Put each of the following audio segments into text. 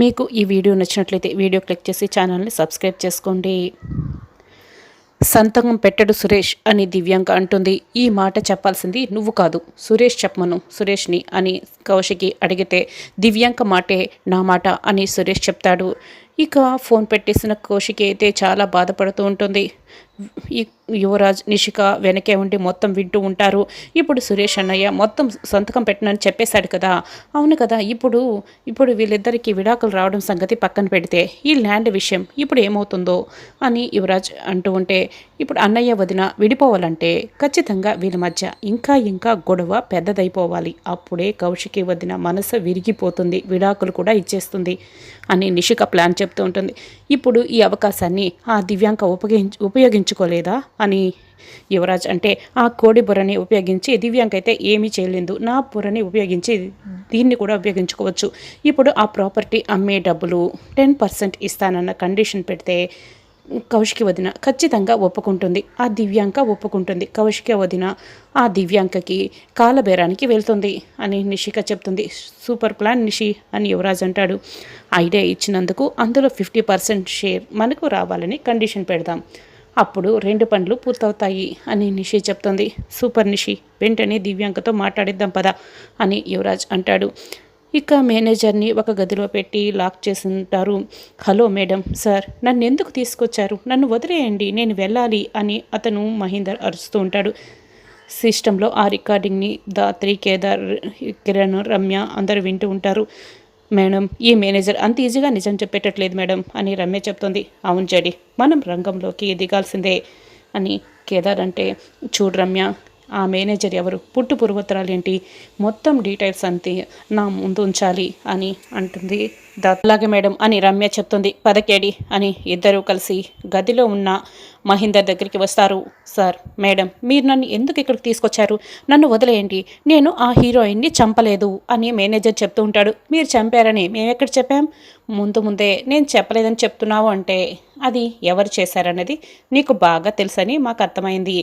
మీకు ఈ వీడియో నచ్చినట్లయితే వీడియో క్లిక్ చేసి ఛానల్ని సబ్స్క్రైబ్ చేసుకోండి. సంతకం పెట్టడు సురేష్ అని దివ్యాంక అంటుంది. ఈ మాట చెప్పాల్సింది నువ్వు కాదు, సురేష్ చెప్పమను సురేష్ని అని కౌశికి అడిగితే దివ్యాంక మాటే నా మాట అని సురేష్ చెప్తాడు. ఇక ఫోన్ పెట్టేసిన కౌశికి అయితే చాలా బాధపడుతూ ఉంటుంది. యువరాజ్ నిషిక వెనకే ఉండి మొత్తం వింటూ ఉంటారు. ఇప్పుడు సురేష్ అన్నయ్య మొత్తం సంతకం పెట్టనని చెప్పేశాడు కదా. అవును కదా, ఇప్పుడు వీళ్ళిద్దరికీ విడాకులు రావడం సంగతి పక్కన పెడితే ఈ ల్యాండ్ విషయం ఇప్పుడు ఏమవుతుందో అని యువరాజ్ అంటూ ఉంటే, ఇప్పుడు అన్నయ్య వదిన విడిపోవాలంటే ఖచ్చితంగా వీళ్ళ మధ్య ఇంకా గొడవ పెద్దదైపోవాలి. అప్పుడే కౌశికి వదిన మనసు విరిగిపోతుంది, విడాకులు కూడా ఇచ్చేస్తుంది అని నిషిక ప్లాన్ చెప్తూ ఉంటుంది. ఇప్పుడు ఈ అవకాశాన్ని ఆ దివ్యాంక ఉపయోగించుకోలేదా అని యువరాజ్ అంటే, ఆ కోడి బుర్రని ఉపయోగించి దివ్యాంక అయితే ఏమీ చేయలేదు, నా బుర్రని ఉపయోగించి దీన్ని కూడా ఉపయోగించుకోవచ్చు. ఇప్పుడు ఆ ప్రాపర్టీ అమ్మే డబ్బులు 10% ఇస్తానన్న కండిషన్ పెడితే కౌశికి వదిన ఖచ్చితంగా ఒప్పుకుంటుంది, ఆ దివ్యాంక ఒప్పుకుంటుంది. కౌశికి వదిన ఆ దివ్యాంకకి కాలబేరానికి వెళ్తుంది అని నిషిక చెప్తుంది. సూపర్ ప్లాన్ నిషి అని యువరాజ్ అంటాడు. ఐడియా ఇచ్చినందుకు అందులో 50% షేర్ మనకు రావాలని కండిషన్ పెడదాం, అప్పుడు 2 పనులు పూర్తవుతాయి అని నిషి చెప్తుంది. సూపర్ నిషి, వెంటనే దివ్యాంకతో మాట్లాడిద్దాం పదా అని యువరాజ్ అంటాడు. ఇక మేనేజర్ని ఒక గదిలో పెట్టి లాక్ చేసి ఉంటారు. హలో మేడం, సార్ నన్ను ఎందుకు తీసుకొచ్చారు, నన్ను వదిలేయండి, నేను వెళ్ళాలి అని అతను మహేందర్ అరుస్తూ ఉంటాడు. సిస్టంలో ఆ రికార్డింగ్ని దాత్రి, కేదార్, కిరణ్, రమ్య అందరూ వింటూ ఉంటారు. మేడం, ఈ మేనేజర్ అంత ఈజీగా నిజం చెప్పేటట్లేదు మేడం అని రమ్య చెప్తుంది. అవును చెడి, మనం రంగంలోకి దిగాల్సిందే అని కేదార్ అంటే, చూడు రమ్య, ఆ మేనేజర్ ఎవరు, పుట్టు పూర్వోత్తరాలు ఏంటి, మొత్తం డీటెయిల్స్ అంతే నా ముందు ఉంచాలి అని అంటుంది. అలాగే మేడం అని రమ్య చెప్తుంది. పదకేడి అని ఇద్దరూ కలిసి గదిలో ఉన్న మహేందర్ దగ్గరికి వస్తారు. సార్, మేడం మీరు నన్ను ఎందుకు ఇక్కడికి తీసుకొచ్చారు, నన్ను వదిలేయండి, నేను ఆ హీరోయిన్ని చంపలేదు అని మేనేజర్ చెప్తూ ఉంటాడు. మీరు చంపారని మేమెక్కడ చెప్పాం, ముందే నేను చెప్పలేదని చెప్తున్నావు అంటే అది ఎవరు చేశారన్నది నీకు బాగా తెలుసని మాకు అర్థమైంది,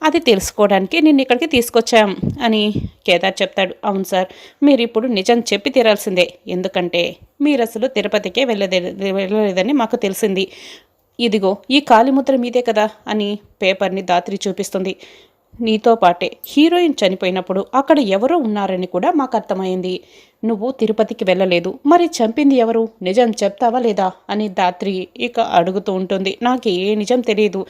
అది తెలుసుకోవడానికి నిన్ను ఇక్కడికి తీసుకొచ్చాం అని కేదార్ చెప్తాడు. అవును సార్, మీరు ఇప్పుడు నిజం చెప్పి తీరాల్సిందే, ఎందుకంటే మీరు అసలు తిరుపతికే వెళ్ళలేదని మాకు తెలిసింది. ఇదిగో ఈ కాలిముద్ర మీదే కదా అని పేపర్ని దాత్రి చూపిస్తుంది. నీతో పాటే హీరోయిన్ చనిపోయినప్పుడు అక్కడ ఎవరో ఉన్నారని కూడా మాకు అర్థమైంది. నువ్వు తిరుపతికి వెళ్ళలేదు, మరి చంపింది ఎవరు, నిజం చెప్తావా లేదా అని దాత్రి ఇక అడుగుతూ ఉంటుంది. నాకు ఏ నిజం తెలియదు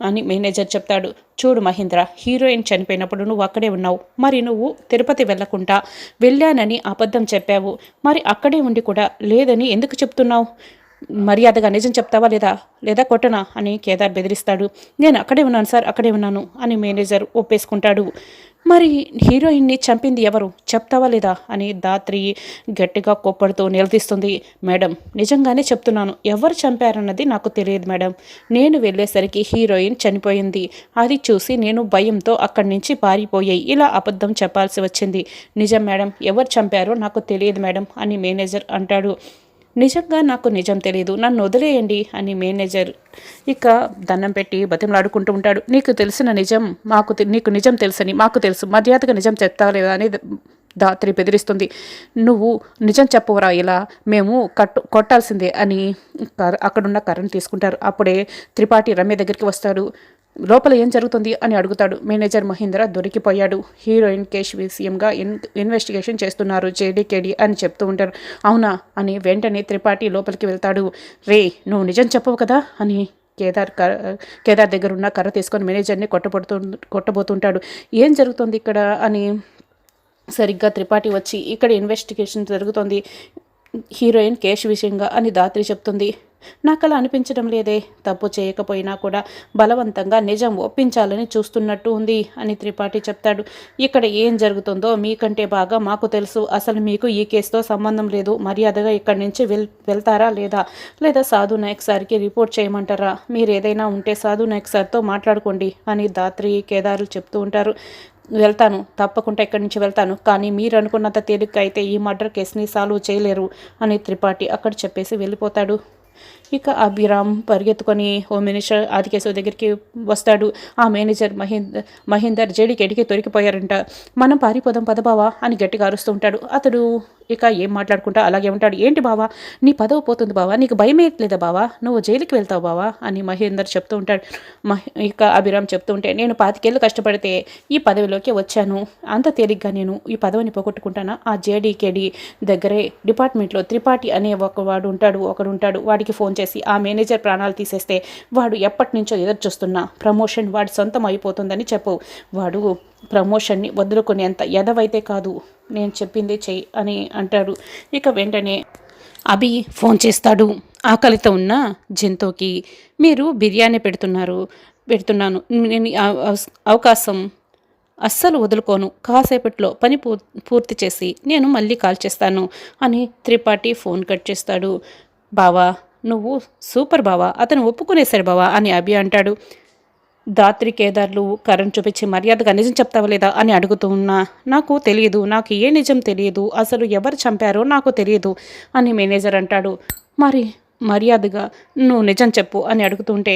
అని మేనేజర్ చెప్తాడు. చూడు మహేంద్ర, హీరోయిన్ చనిపోయినప్పుడు నువ్వు అక్కడే ఉన్నావు, మరి నువ్వు తిరుపతి వెళ్ళకుండా వెళ్ళానని అబద్ధం చెప్పావు, మరి అక్కడే ఉండి కూడా లేదని ఎందుకు చెప్తున్నావు, మర్యాదగా నిజం చెప్తావా లేదా కొట్టనా అని కేదార్ బెదిరిస్తాడు. నేను అక్కడే ఉన్నాను సార్, అక్కడే ఉన్నాను అని మేనేజర్ ఒప్పేసుకుంటాడు. మరి హీరోయిన్ని చంపింది ఎవరు చెప్తావా లేదా అని దాత్రి గట్టిగా కోప్పడుతూ నిలదీస్తుంది. మేడం, నిజంగానే చెప్తున్నాను, ఎవరు చంపారన్నది నాకు తెలియదు మేడం, నేను వెళ్ళేసరికి హీరోయిన్ చనిపోయింది, అది చూసి నేను భయంతో అక్కడి నుంచి పారిపోయాయి, ఇలా అబద్ధం చెప్పాల్సి వచ్చింది. నిజం మేడం, ఎవరు చంపారో నాకు తెలియదు మేడం అని మేనేజర్ అంటాడు. నిజంగా నాకు నిజం తెలియదు, నన్ను వదిలేయండి అని మేనేజర్ ఇక దండం పెట్టి బతిమలాడుకుంటూ ఉంటాడు. నీకు తెలిసిన నిజం నీకు నిజం తెలుసని మాకు తెలుసు, మర్యాదగా నిజం చెప్తావా లేదా అని దాత్రి బెదిరిస్తుంది. నువ్వు నిజం చెప్పవరా, ఇలా మేము కొట్టాల్సిందే అని అక్కడున్న కర్రను తీసుకుంటారు. అప్పుడే త్రిపాఠి రమ్య దగ్గరికి వస్తాడు. లోపల ఏం జరుగుతుంది అని అడుగుతాడు. మేనేజర్ మహేంద్ర దొరికిపోయాడు, హీరోయిన్ కేసు విషయంగా ఇన్వెస్టిగేషన్ చేస్తున్నారు జేడీకేడి అని చెప్తూ ఉంటారు. అవునా అని వెంటనే త్రిపాఠి లోపలికి వెళ్తాడు. రే, నువ్వు నిజం చెప్పవు కదా అని కేదార్ దగ్గర ఉన్న కర్ర తీసుకొని మేనేజర్ని కొట్టబోతుంటాడు. ఏం జరుగుతుంది ఇక్కడ అని సరిగ్గా త్రిపాఠి వచ్చి, ఇక్కడ ఇన్వెస్టిగేషన్ జరుగుతుంది హీరోయిన్ కేసు విషయంగా అని దాత్రి చెప్తుంది. నాకు అలా అనిపించడం లేదే, తప్పు చేయకపోయినా కూడా బలవంతంగా నిజం ఒప్పించాలని చూస్తున్నట్టు ఉంది అని త్రిపాఠి చెప్తాడు. ఇక్కడ ఏం జరుగుతుందో మీకంటే బాగా మాకు తెలుసు, అసలు మీకు ఈ కేసుతో సంబంధం లేదు, మర్యాదగా ఇక్కడి నుంచి వెళ్తారా లేదా సాధు నాయక్ సార్కి రిపోర్ట్ చేయమంటారా, మీరు ఏదైనా ఉంటే సాధు నాయక్ సార్తో మాట్లాడుకోండి అని దాత్రి కేదార్లు చెప్తూ ఉంటారు. వెళ్తాను, తప్పకుండా ఇక్కడి నుంచి వెళ్తాను, కానీ మీరు అనుకున్నంత తేలిక అయితే ఈ మర్డర్ కేసుని సాల్వ్ చేయలేరు అని త్రిపాఠి అక్కడ చెప్పేసి వెళ్ళిపోతాడు. ఇక అభిరామ్ పరిగెత్తుకొని హోమ్ మినిస్టర్ ఆదికేశవ్ దగ్గరికి వస్తాడు. ఆ మేనేజర్ మహేందర్ జేడీకి ఎడికి దొరికిపోయారంట. మనం పారిపోదాం పద బావా అని గట్టిగా అరుస్తూ ఉంటాడు. అతడు ఇక ఏం మాట్లాడుకుంటా అలాగే ఉంటాడు. ఏంటి బావా నీ పదవి పోతుంది బావా, నీకు భయం వేయట్లేదా బావా, నువ్వు జైలుకి వెళ్తావు బావా అని మహేందర్ చెప్తూ ఉంటాడు. ఇక అభిరామ్ చెప్తూ ఉంటే నేను 25 ఏళ్ళు కష్టపడితే ఈ పదవిలోకి వచ్చాను, అంత తేలిగ్గా నేను ఈ పదవిని పోగొట్టుకుంటానా? ఆ జేడీకేడి దగ్గరే డిపార్ట్మెంట్లో త్రిపాఠి అనే ఒకడు ఉంటాడు. వాడికి ఫోన్ చేసి ఆ మేనేజర్ ప్రాణాలు తీసేస్తే వాడు ఎప్పటి నుంచో ఎదురు చూస్తున్నా ప్రమోషన్ వాడి సొంతం అయిపోతుందని చెప్పు. వాడు ప్రమోషన్ని వదులుకునేంత ఎదవైతే కాదు, నేను చెప్పింది చెయ్యి అని అంటాడు. ఇక వెంటనే అభి ఫోన్ చేస్తాడు. ఆకలితో ఉన్న జంతువుకి మీరు బిర్యానీ పెడుతున్నాను, నేను అవకాశం అస్సలు వదులుకోను, కాసేపట్లో పని పూర్తి చేసి నేను మళ్ళీ కాల్ చేస్తాను అని త్రిపాఠి ఫోన్ కట్ చేస్తాడు. బావా నువ్వు సూపర్ బావా, అతను ఒప్పుకునేశాడు బావా అని అభి అంటాడు. దాత్రి కేదార్లు కరణ్ చూపించి మర్యాదగా నిజం చెప్తావా లేదా అని అడుగుతూ ఉన్నా, నాకు తెలియదు, నాకు ఏ నిజం తెలియదు, అసలు ఎవరు చంపారో నాకు తెలియదు అని మేనేజర్ అంటాడు. మరి మర్యాదగా నువ్వు నిజం చెప్పు అని అడుగుతుంటే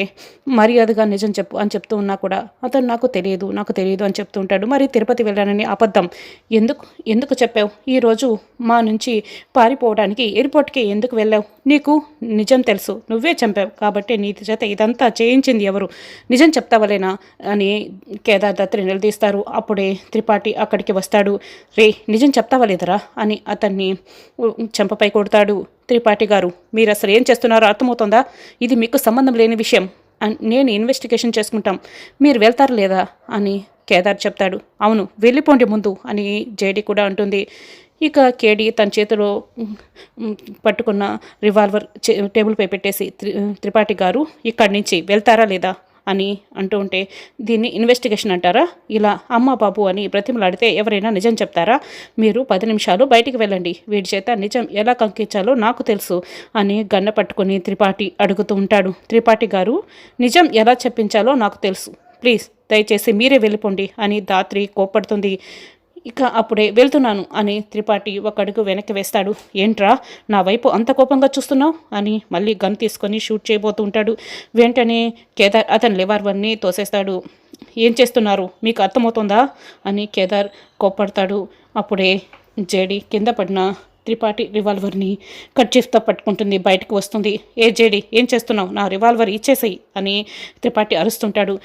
మర్యాదగా నిజం చెప్పు అని చెప్తూ ఉన్నా కూడా అతను నాకు తెలియదు అని చెప్తూ ఉంటాడు. మరి తిరుపతి వెళ్ళానని అబద్ధం ఎందుకు చెప్పావు? ఈరోజు మా నుంచి పారిపోవడానికి ఎయిర్పోర్ట్కి ఎందుకు వెళ్ళావు? నీకు నిజం తెలుసు, నువ్వే చంపావు కాబట్టి నీ చేత ఇదంతా చేయించింది ఎవరు? నిజం చెప్తావలేనా అని కేదార్ దత్రి నిలదీస్తారు. అప్పుడే త్రిపాఠి అక్కడికి వస్తాడు. రే నిజం చెప్తావలేదరా అని అతన్ని చెంపపై కొడతాడు. త్రిపాఠి గారు మీరు అసలు ఏం చేస్తున్నారో అర్థమవుతుందా? ఇది మీకు సంబంధం లేని విషయం, నేను ఇన్వెస్టిగేషన్ చేసుకుంటాం, మీరు వెళ్తారు లేదా అని కేదార్ చెప్తాడు. అవును వెళ్ళిపోండి ముందు అని జేడీ కూడా అంటుంది. ఇక కేడీ తన చేతిలో పట్టుకున్న రివాల్వర్ టేబుల్పై పెట్టేసి త్రిపాఠి గారు ఇక్కడి నుంచి వెళ్తారా లేదా అని అంటూ ఉంటే దీన్ని ఇన్వెస్టిగేషన్ అంటారా? ఇలా అమ్మ బాబు అని బ్రతిమలాడితే ఎవరైనా నిజం చెప్తారా? మీరు 10 నిమిషాలు బయటికి వెళ్ళండి, వీడి చేత నిజం ఎలా కంకించాలో నాకు తెలుసు అని గన్న పట్టుకొని త్రిపాఠి అడుగుతూ ఉంటాడు. త్రిపాఠి గారు నిజం ఎలా చెప్పించాలో నాకు తెలుసు, ప్లీజ్ దయచేసి మీరే వెళ్ళిపోండి అని దాత్రి కోప్పడుతుంది. ఇక అప్పుడే వెళ్తున్నాను అని త్రిపాఠి ఒక అడుగు వెనక్కి వేస్తాడు. ఏంట్రా నా వైపు అంత కోపంగా చూస్తున్నావు అని మళ్ళీ గన్ తీసుకొని షూట్ చేయబోతూ ఉంటాడు. వెంటనే కేదార్ అతని రివాల్వర్ని తోసేస్తాడు. ఏం చేస్తున్నారు మీకు అర్థమవుతుందా అని కేదార్ కోప్పడతాడు. అప్పుడే జేడీ కింద పడిన త్రిపాఠి రివాల్వర్ని కర్చీఫ్తో పట్టుకుంటుంది, బయటకు వస్తుంది. ఏ జేడీ ఏం చేస్తున్నావు, నా రివాల్వర్ ఇచ్చేసేయి అని త్రిపాఠి అరుస్తుంటాడు.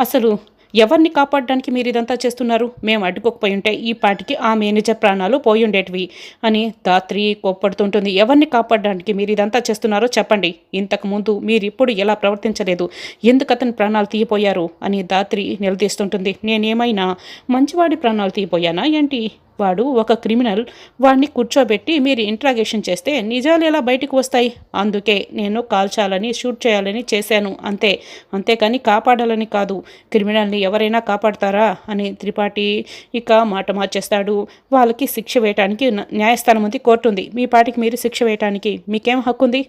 అసలు ఎవరిని కాపాడడానికి మీరు ఇదంతా చేస్తున్నారు? మేము అడ్డుకోకపోయి ఉంటే ఈ పాటికి ఆ మేనేజర్ ప్రాణాలు పోయి ఉండేటివి అని దాత్రి కోప్పడుతుంటుంది. ఎవరిని కాపాడడానికి మీరు ఇదంతా చేస్తున్నారో చెప్పండి, ఇంతకుముందు మీరు ఇప్పుడు ఎలా ప్రవర్తించలేదు, ఎందుకు అతని ప్రాణాలు తీయపోయారు అని దాత్రి నిలదీస్తుంటుంది. నేనేమైనా మంచివాడి ప్రాణాలు తీయపోయానా ఏంటి? వాడు ఒక క్రిమినల్, వాడిని కూర్చోబెట్టి మీరు ఇంట్రాగేషన్ చేస్తే నిజాలు ఎలా బయటకు వస్తాయి? అందుకే నేను కాల్చాలని షూట్ చేయాలని చేశాను అంతేకాని కాపాడాలని కాదు. క్రిమినల్ని ఎవరైనా కాపాడతారా అని త్రిపాఠి ఇక మాట మార్చేస్తాడు. వాళ్ళకి శిక్ష వేయటానికి న్యాయస్థానం ఉంది, కోర్టు ఉంది, మీ పాటికి మీరు శిక్ష వేయటానికి మీకేం హక్కు ఉంది?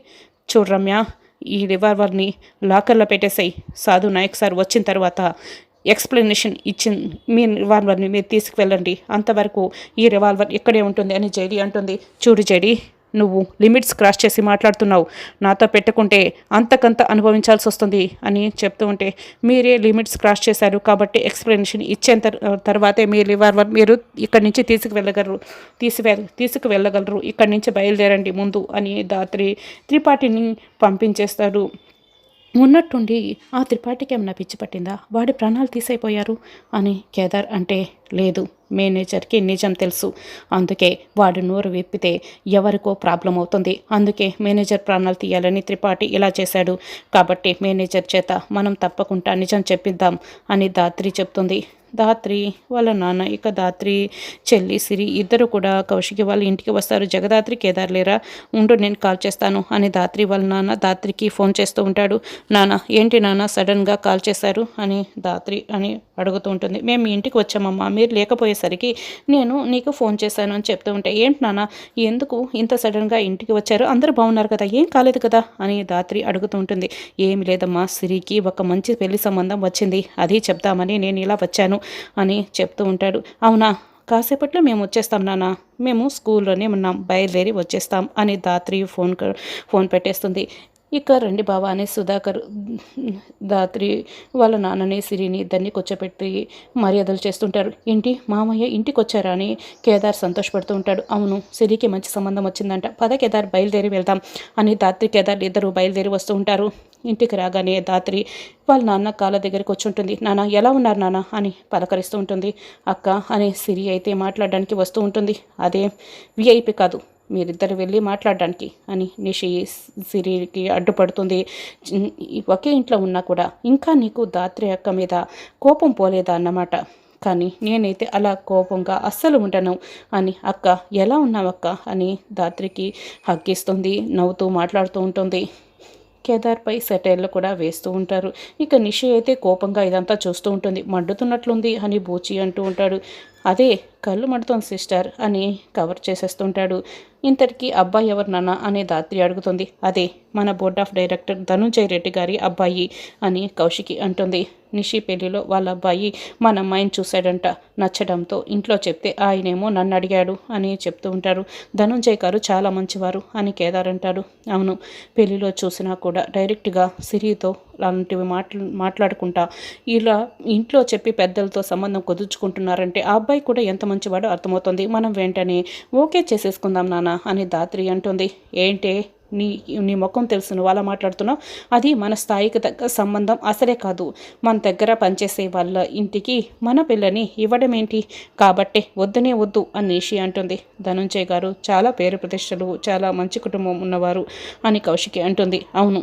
చూడు రమ్య, ఈ రివాల్వర్ని లాకర్లో పెట్టేసాయి, సాధు నాయక్ సార్ వచ్చిన తర్వాత ఎక్స్ప్లెనేషన్ ఇచ్చింది, మీ రివాల్వర్ని మీరు తీసుకువెళ్ళండి, అంతవరకు ఈ రివాల్వర్ ఇక్కడే ఉంటుంది అని జేడీ అంటుంది. చూడు జేడీ, నువ్వు లిమిట్స్ క్రాస్ చేసి మాట్లాడుతున్నావు, నాతో పెట్టుకుంటే అంతకంత అనుభవించాల్సి వస్తుంది అని చెప్తూ ఉంటే మీరే లిమిట్స్ క్రాస్ చేశారు కాబట్టి ఎక్స్ప్లెనేషన్ ఇచ్చేంత తర్వాతే మీ రివాల్వర్ మీరు ఇక్కడి నుంచి తీసుకువెళ్ళగలరు, ఇక్కడి నుంచి బయలుదేరండి ముందు అని దాత్రి త్రిపాఠిని పంపించేస్తాడు. ఉన్నట్టుండి ఆ త్రిపాఠికి ఏమన్నా పిచ్చి పట్టిందా, వాడి ప్రాణాలు తీసైపోయారు అని కేదార్ అంటే, లేదు మేనేజర్కి నిజం తెలుసు, అందుకే వాడు నోరు విప్పితే ఎవరికో ప్రాబ్లం అవుతుంది, అందుకే మేనేజర్ ప్రాణాలు తీయాలని త్రిపాఠి ఇలా చేశాడు, కాబట్టి మేనేజర్ చేత మనం తప్పకుండా నిజం చెప్పిద్దాం అని దాత్రి చెప్తుంది. దాత్రి వాళ్ళ నాన్న ఇక దాత్రి చెల్లి సిరి ఇద్దరు కూడా కౌశికి వాళ్ళ ఇంటికి వస్తారు. జగదాత్రి కేదార్ లేరా, ఉండు నేను కాల్ చేస్తాను అని దాత్రి వాళ్ళ నాన్న దాత్రికి ఫోన్ చేస్తూ ఉంటాడు. నాన్న ఏంటి నాన్న సడన్గా కాల్ చేశారు అని దాత్రి అని అడుగుతూ ఉంటుంది. మేము మీ ఇంటికి వచ్చామమ్మా, మీరు లేకపోయేసరికి నేను నీకు ఫోన్ చేశాను అని చెప్తూ ఉంటే, ఏంటి నాన్న ఎందుకు ఇంత సడన్గా ఇంటికి వచ్చారు, అందరూ బాగున్నారు కదా, ఏం కాలేదు కదా అని దాత్రి అడుగుతూ ఉంటుంది. ఏమి లేదమ్మా, సిరికి ఒక మంచి పెళ్లి సంబంధం వచ్చింది, అది చెప్తామని నేను ఇలా వచ్చాను అని చెప్తూ ఉంటాడు. అవునా, కాసేపట్లో మేము వచ్చేస్తాం నాన్న, మేము స్కూల్లోనే ఉన్నాం, బయలుదేరి వచ్చేస్తాం అని దాత్రి ఫోన్ పెట్టేస్తుంది. ఇక రండి బావ అని సుధాకర్ ధాత్రి వాళ్ళ నాన్నని సిరిని ఇద్దరిని కూర్చోపెట్టి మర్యాదలు చేస్తుంటారు. ఏంటి మామయ్య ఇంటికి వచ్చారా అని కేదార్ సంతోషపడుతూ ఉంటాడు. అవును, సిరికి మంచి సంబంధం వచ్చిందంట, పద కేదార్ బయలుదేరి వెళ్దాం అని ధాత్రి కేదార్ ఇద్దరు బయలుదేరి వస్తూ ఉంటారు. ఇంటికి రాగానే ధాత్రి వాళ్ళ నాన్న కాళ్ళ దగ్గరికి వచ్చి ఉంటుంది. నాన్న ఎలా ఉన్నారు నాన్న అని పలకరిస్తూ ఉంటుంది. అక్క అని సిరి అయితే మాట్లాడడానికి వస్తూ ఉంటుంది. అదే విఐపి కాదు, మీరిద్దరు వెళ్ళి మాట్లాడడానికి అని నిషి సిరికి అడ్డుపడుతుంది. ఒకే ఇంట్లో ఉన్నా కూడా ఇంకా నీకు ధాత్రి అక్క మీద కోపం పోలేదా అన్నమాట. కానీ నేనైతే అలా కోపంగా అస్సలు ఉండను అని. అక్క ఎలా ఉన్నావక్క అని ధాత్రికి హగ్గిస్తుంది, నవ్వుతూ మాట్లాడుతూ ఉంటుంది. కేదార్పై సెటైర్లు కూడా వేస్తూ ఉంటారు. ఇక నిషి అయితే కోపంగా ఇదంతా చూస్తూ ఉంటుంది. మండుతున్నట్లుంది అని బూచి అంటూ ఉంటాడు. అదే కళ్ళు మండుతోంది సిస్టర్ అని కవర్ చేసేస్తుంటాడు. ఇంతటికీ అబ్బాయి ఎవరు నాన్న అని ధాత్రి అడుగుతుంది. అదే మన board of director Dhanunjay Reddy గారి అబ్బాయి అని కౌశికి అంటుంది. నిషి పెళ్లిలో వాళ్ళ అబ్బాయి మన అమ్మాయిని చూశాడంట, నచ్చడంతో ఇంట్లో చెప్తే ఆయనేమో నన్ను అడిగాడు అని చెప్తూ ఉంటారు. ధనుంజయ్ గారు చాలా మంచివారు అని కేదార్ అంటాడు. అవును, పెళ్లిలో చూసినా కూడా డైరెక్ట్గా సిరితో అలాంటివి మాట్లాడుకుంటా ఇలా ఇంట్లో చెప్పి పెద్దలతో సంబంధం కుదుర్చుకుంటున్నారంటే ఆ అబ్బాయి కూడా ఎంత మంచివాడో అర్థమవుతుంది. మనం వెంటనే ఓకే చేసేసుకుందాం నాన్న అని ధాత్రి అంటుంది. ఏంటే నీ నీ ముఖం తెలుసు, నువ్వు అలా మాట్లాడుతున్నావు. అది మన స్థాయికి తగ్గ సంబంధం అసలే కాదు. మన దగ్గర పనిచేసే వాళ్ళ ఇంటికి మన పిల్లని ఇవ్వడం ఏంటి, కాబట్టే వద్దునే వద్దు అని నిషి అంటుంది. ధనుంజయ్ గారు చాలా పేరు ప్రతిష్టలు, చాలా మంచి కుటుంబం ఉన్నవారు అని కౌశికి అంటుంది. అవును,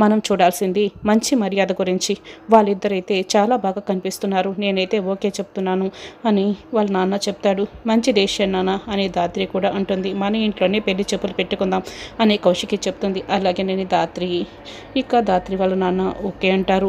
మనం చూడాల్సింది మంచి మర్యాద గురించి. వాళ్ళిద్దరైతే చాలా బాగా కనిపిస్తున్నారు, నేనైతే ఓకే చెప్తున్నాను అని వాళ్ళ నాన్న చెప్తాడు. మంచి డెసిషన్ నాన్న అని ధాత్రి కూడా అంటుంది. మన ఇంట్లోనే పెళ్లి చెప్పులు పెట్టుకుందాం అని కౌశికి చెప్తుంది. అలాగే నేను ధాత్రి వాళ్ళ నాన్న ఓకే అంటారు.